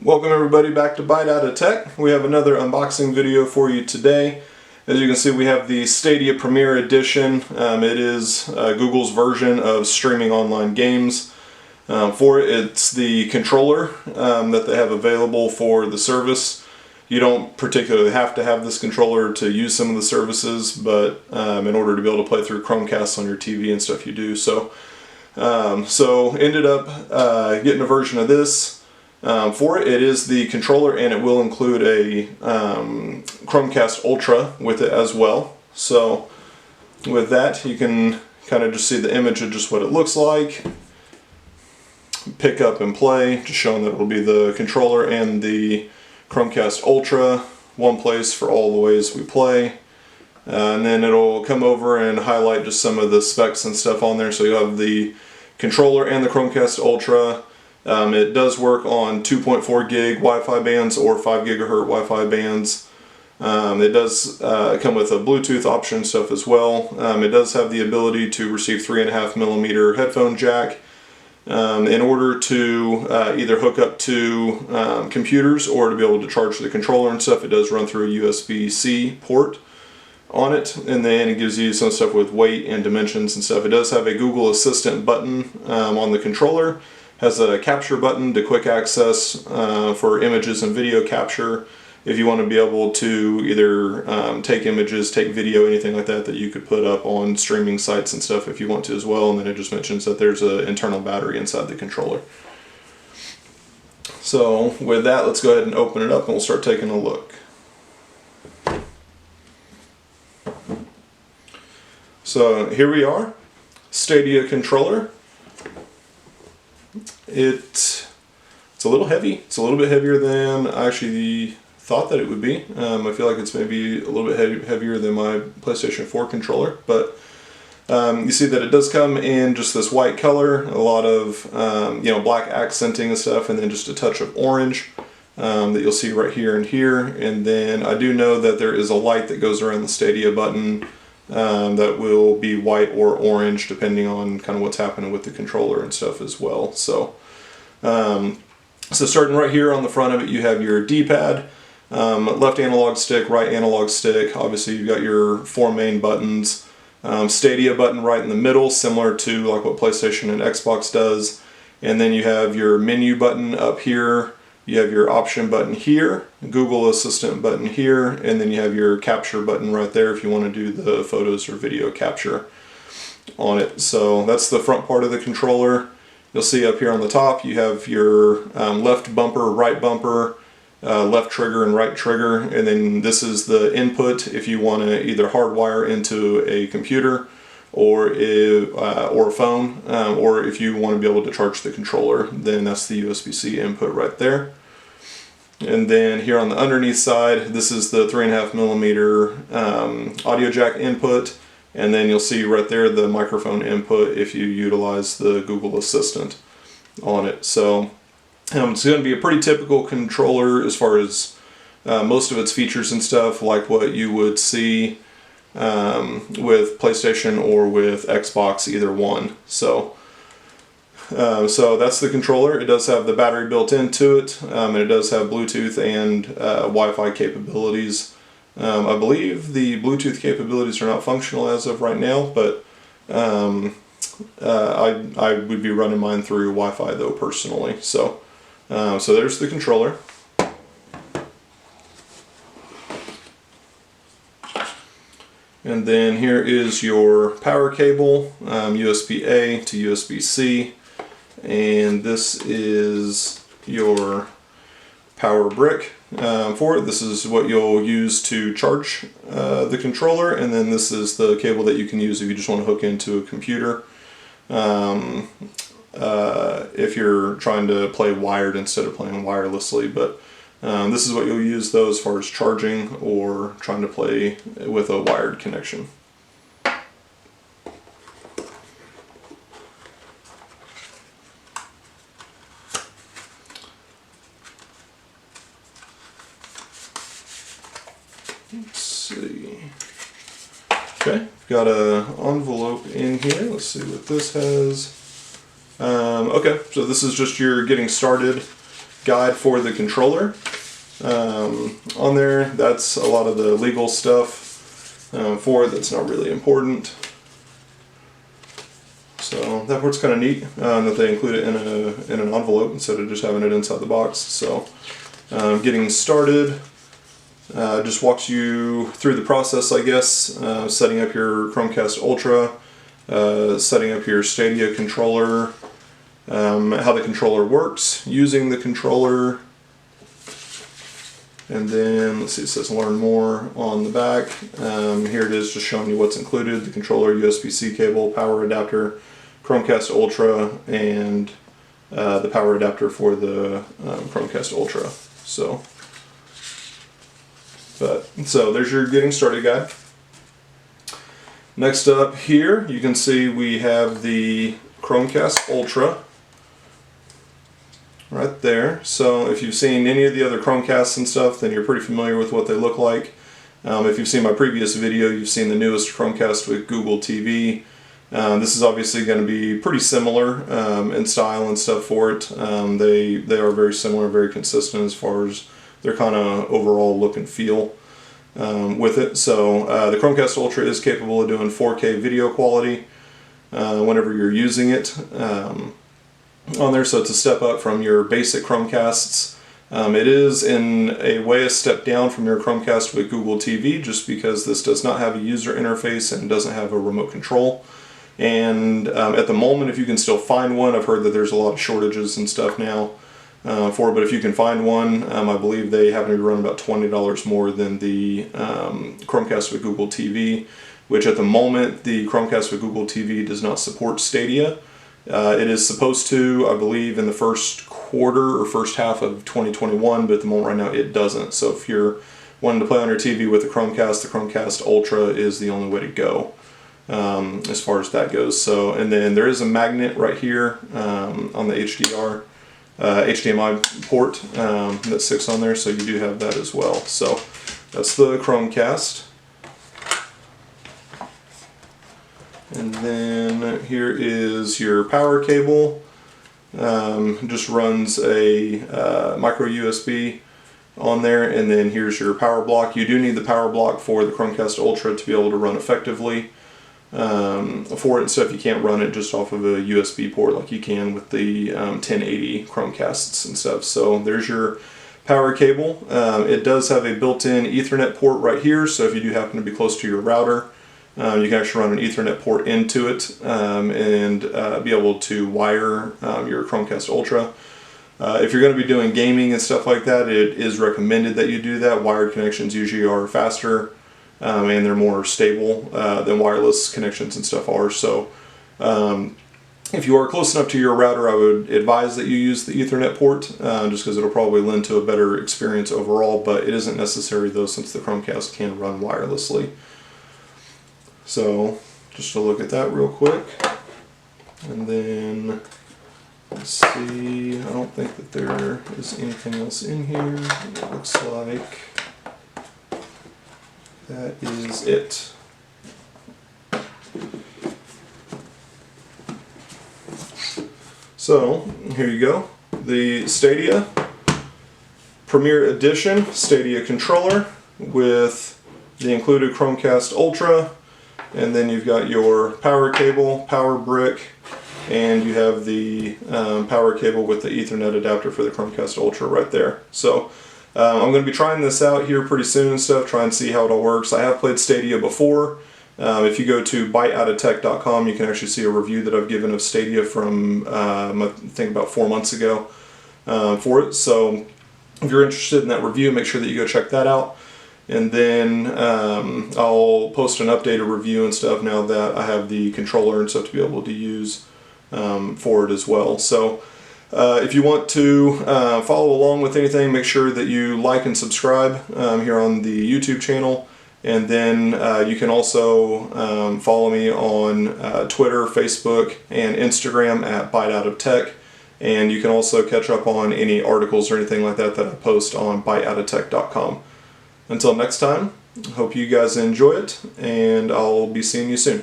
Welcome everybody back to Bite Out of Tech. We have another unboxing video for you today. As you can see, we have the Stadia Premier Edition. It is Google's version of streaming online games. For it, it's the controller that they have available for the service. You don't particularly have to have this controller to use some of the services, but in order to be able to play through Chromecasts on your TV and stuff, you do. So ended up getting a version of this. For it, it is the controller, and it will include a Chromecast Ultra with it as well. So with that, you can kind of just see the image of just what it looks like. Pick up and play, just showing that it will be the controller and the Chromecast Ultra, one place for all the ways we play. And then it'll come over and highlight just some of the specs and stuff on there. So you have the controller and the Chromecast Ultra. It does work on 2.4 gig Wi-Fi bands or 5 gigahertz Wi-Fi bands. It does come with a Bluetooth option stuff as well. It does have the ability to receive 3.5 millimeter headphone jack. In order to either hook up to computers or to be able to charge the controller and stuff, it does run through a USB-C port on it, and then it gives you some stuff with weight and dimensions and stuff. It does have a Google Assistant button on the controller. Has a capture button to quick access for images and video capture if you want to be able to either take images, take video, anything like that you could put up on streaming sites and stuff if you want to as well. And then it just mentions that there's an internal battery inside the controller. So with that, let's go ahead and open it up and we'll start taking a look. So here we are, Stadia controller. It's a little heavy. It's a little bit heavier than I actually thought that it would be. I feel like it's maybe a little bit heavier than my PlayStation 4 controller, but you see that it does come in just this white color, a lot of black accenting and stuff, and then just a touch of orange that you'll see right here and here. And then I do know that there is a light that goes around the Stadia button that will be white or orange depending on kind of what's happening with the controller and stuff as well. So starting right here on the front of it, you have your D-pad, left analog stick, right analog stick. Obviously you've got your four main buttons, Stadia button right in the middle, similar to like what PlayStation and Xbox does. And then you have your menu button up here. You have your option button here, Google Assistant button here, and then you have your capture button right there if you want to do the photos or video capture on it. So that's the front part of the controller. You'll see up here on the top you have your left bumper, right bumper, left trigger and right trigger, and then this is the input if you want to either hardwire into a computer or a phone, or if you want to be able to charge the controller, then that's the USB-C input right there. And then here on the underneath side, this is the 3.5 millimeter audio jack input, and then you'll see right there the microphone input if you utilize the Google Assistant on it. So it's going to be a pretty typical controller as far as most of its features and stuff, like what you would see with PlayStation or with Xbox, either one. So that's the controller. It does have the battery built into it, and it does have Bluetooth and Wi-Fi capabilities. I believe the Bluetooth capabilities are not functional as of right now, but I would be running mine through Wi-Fi though personally. So there's the controller. And then here is your power cable, USB-A to USB-C, and this is your power brick for it. This is what you'll use to charge the controller, and then this is the cable that you can use if you just want to hook into a computer. If you're trying to play wired instead of playing wirelessly, but this is what you'll use though as far as charging or trying to play with a wired connection. Let's see. Okay, got an envelope in here. Let's see what this has. Okay, so this is just your getting started guide for the controller on there. That's a lot of the legal stuff for it that's not really important. So that part's kind of neat that they include it in an envelope instead of just having it inside the box. So getting started, just walks you through the process, I guess, setting up your Chromecast Ultra, setting up your Stadia controller, how the controller works, using the controller, and then let's see, it says learn more on the back. Here it is, just showing you what's included: the controller, USB-C cable, power adapter, Chromecast Ultra, and the power adapter for the Chromecast Ultra. So there's your getting started guide. Next up here, you can see we have the Chromecast Ultra right there. So if you've seen any of the other Chromecasts and stuff, then you're pretty familiar with what they look like. If you've seen my previous video, you've seen the newest Chromecast with Google TV. This is obviously going to be pretty similar in style and stuff for it. They are very similar, very consistent as far as their kind of overall look and feel with it. So the Chromecast Ultra is capable of doing 4K video quality whenever you're using it on there, so it's a step up from your basic Chromecasts. It is in a way a step down from your Chromecast with Google TV, just because this does not have a user interface and doesn't have a remote control. And at the moment, if you can still find one, I've heard that there's a lot of shortages and stuff now for it, but if you can find one, I believe they happen to be running about $20 more than the Chromecast with Google TV, which at the moment, the Chromecast with Google TV does not support Stadia. It is supposed to, I believe, in the first quarter or first half of 2021, but at the moment right now it doesn't. So if you're wanting to play on your TV with the Chromecast Ultra is the only way to go as far as that goes. So, and then there is a magnet right here on the HDMI port that sticks on there, so you do have that as well. So that's the Chromecast. And then here is your power cable. Just runs a micro USB on there, and then here's your power block. You do need the power block for the Chromecast Ultra to be able to run effectively for it and stuff. You can't run it just off of a USB port like you can with the 1080 Chromecasts and stuff. So there's your power cable. It does have a built-in Ethernet port right here, so if you do happen to be close to your router, you can actually run an Ethernet port into it and be able to wire your Chromecast Ultra. If you're going to be doing gaming and stuff like that, it is recommended that you do that. Wired connections usually are faster and they're more stable than wireless connections and stuff are. So if you are close enough to your router, I would advise that you use the Ethernet port just because it'll probably lend to a better experience overall, but it isn't necessary though, since the Chromecast can run wirelessly. So just to look at that real quick, and then let's see, I don't think that there is anything else in here. It looks like that is it. So here you go, the Stadia Premier Edition Stadia controller with the included Chromecast Ultra. And then you've got your power cable, power brick, and you have the power cable with the Ethernet adapter for the Chromecast Ultra right there. So I'm going to be trying this out here pretty soon and stuff, try and see how it all works. I have played Stadia before. If you go to biteoutaftech.com, you can actually see a review that I've given of Stadia from I think about 4 months ago for it. So if you're interested in that review, make sure that you go check that out. And then I'll post an updated review and stuff now that I have the controller and stuff to be able to use for it as well. So if you want to follow along with anything, make sure that you like and subscribe here on the YouTube channel. And then you can also follow me on Twitter, Facebook, and Instagram at biteoutaftech. And you can also catch up on any articles or anything like that that I post on biteoutaftech.com. Until next time, hope you guys enjoy it, and I'll be seeing you soon.